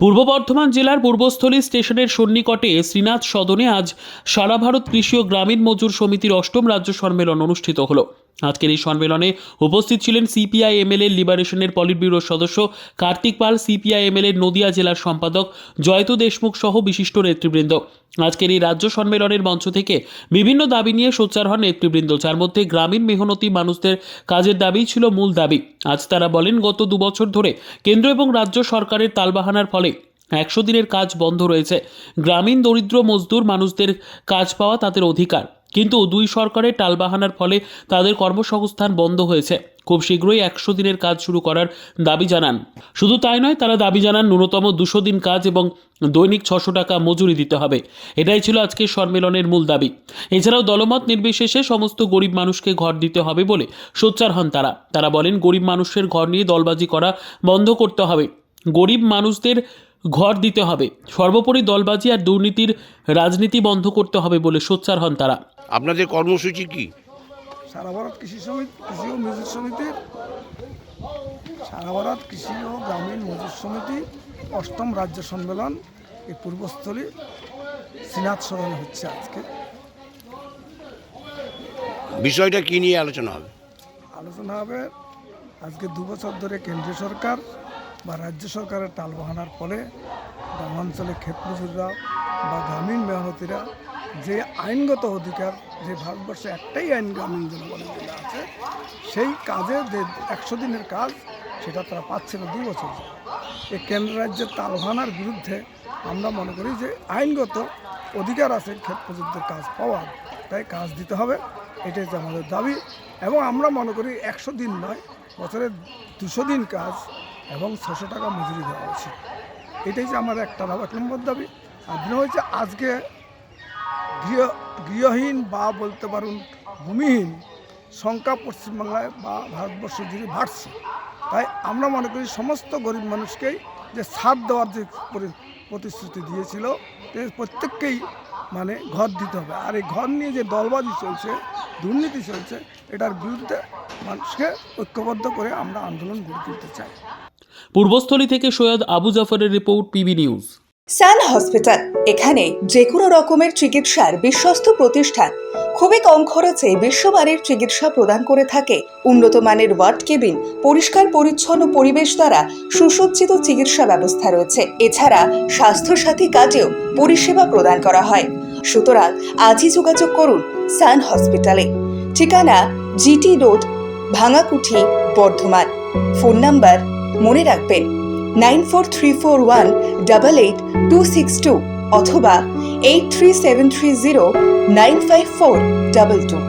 পূর্ব বর্ধমান জেলার পূর্বস্থলী স্টেশনের সন্নিকটে শ্রীনাথ সদনে আজ সারা ভারত কৃষি ও গ্রামীণ মজুর সমিতির অষ্টম রাজ্য সম্মেলন অনুষ্ঠিত হলো। আজকের এই সম্মেলনে উপস্থিত ছিলেন সিপিআই-এমএল এর লিবারেশনের পলিট ব্যুরোর সদস্য কার্তিক পাল, সিপিআই-এমএল এর নদিয়া জেলার সম্পাদক জয়তু দেশমুখ সহ বিশিষ্ট নেতৃবৃন্দ। আজকের এই রাজ্য সম্মেলনের মঞ্চ থেকে বিভিন্ন দাবি নিয়ে সোচ্চার হন নেতৃবৃন্দ, যার মধ্যে গ্রামীণ মেহনতি মানুষদের কাজের দাবি ছিল মূল দাবি। আজ তারা বলেন, গত 2 বছর ধরে কেন্দ্র এবং রাজ্য সরকারের তালবাহানার ফলে 100 দিনের কাজ বন্ধ রয়েছে। গ্রামীণ দরিদ্র মজদুর মানুষদের কাজ পাওয়া তাদের অধিকার, কিন্তু 2 সরকারের টালবাহানার ফলে তাদের কর্মসংস্থান বন্ধ হয়েছে। খুব শীঘ্রই 100 দিনের কাজ শুরু করার দাবি জানান। শুধু তাই নয়, তারা দাবি জানান ন্যূনতম 200 দিন কাজ এবং দৈনিক 600 টাকা মজুরি দিতে হবে। এটাই ছিল আজকের সম্মেলনের মূল দাবি। এছাড়াও দলমত নির্বিশেষে সমস্ত গরিব মানুষকে ঘর দিতে হবে বলে সোচ্চার হন তারা বলেন, গরিব মানুষের ঘর নিয়ে দলবাজি করা বন্ধ করতে হবে, গরিব মানুষদের ঘর দিতে হবে, সর্বোপরি দলবাজি আর দুর্নীতির রাজনীতি বন্ধ করতে হবে বলে সোচ্চার হন তারা। আপনাদের কর্মসূচি কি? সারা ভারত কৃষি ও মজুর সমিতির সারা ভারত কৃষি ও গ্রামীণ মজুর সমিতি অষ্টম রাজ্য সম্মেলন এই পূর্বস্থলী শ্রীনাথ সদনে হচ্ছে। বিষয়টা কি নিয়ে আলোচনা হবে? আজকে 2 বছর ধরে কেন্দ্রীয় সরকার বা রাজ্য সরকারের টালবাহানার ফলে গ্রামাঞ্চলে ক্ষেত মজুররা বা গ্রামীণ মেহনতিরা যে আইনগত অধিকার, যে ভারতবর্ষে একটাই আইন গ্রামীণ জনগণের জন্য আছে, সেই কাজে যে 100 দিনের কাজ সেটা তারা পাচ্ছে না 2 বছর। এই কেন্দ্র রাজ্যের তালবাহানার বিরুদ্ধে আমরা মনে করি যে আইনগত অধিকার আছে ক্ষেত মজুরদের কাজ পাওয়ার, তাই কাজ দিতে হবে, এটাই যে আমাদের দাবি। এবং আমরা মনে করি 100 দিন নয়, বছরে 200 দিন কাজ এবং 600 টাকা মজুরি দেওয়া উচিত। এটাই যে আমার 1 নম্বর দাবি। আর দিন হচ্ছে আজকে গৃহহীন বা বলতে পারুন ভূমিহীন সংখ্যা পশ্চিমবাংলায় বা ভারতবর্ষ জুড়ে বাড়ছে। তাই আমরা মনে করি সমস্ত গরিব মানুষকেই যে ছাড় দেওয়ার যে প্রতিশ্রুতি দিয়েছিল, প্রত্যেককেই মানে ঘর দিতে হবে। আর এই ঘর নিয়ে যে দলবাজি চলছে, দুর্নীতি চলছে, এটার বিরুদ্ধে মানুষকে ঐক্যবদ্ধ করে আমরা আন্দোলন গড়ে তুলতে চাই। পূর্বস্থলী থেকে সৈয়দ আবু জাফরের report, PB news. Sun hospital, এখানে যে কোনো রকমের চিকিৎসার বিশ্বস্ত প্রতিষ্ঠান। খুবই কম খরচে বিশ্বমানের চিকিৎসা প্রদান করে থাকে। উন্নত মানের ওয়ার্ড কেবিন, পরিষ্কার পরিচ্ছন্ন পরিবেশ দ্বারা সুসজ্জিত চিকিৎসা ব্যবস্থা রয়েছে। এছাড়া স্বাস্থ্যসাথী কার্ডেও পরিষেবা প্রদান করা হয়। সুতরাং আজই যোগাযোগ করুন সান হসপিটালে। ঠিকানা GT road, Bhangakuthi, Bardhaman. Phone number মনে রাখবেন 9434188262 অথবা 83730954222।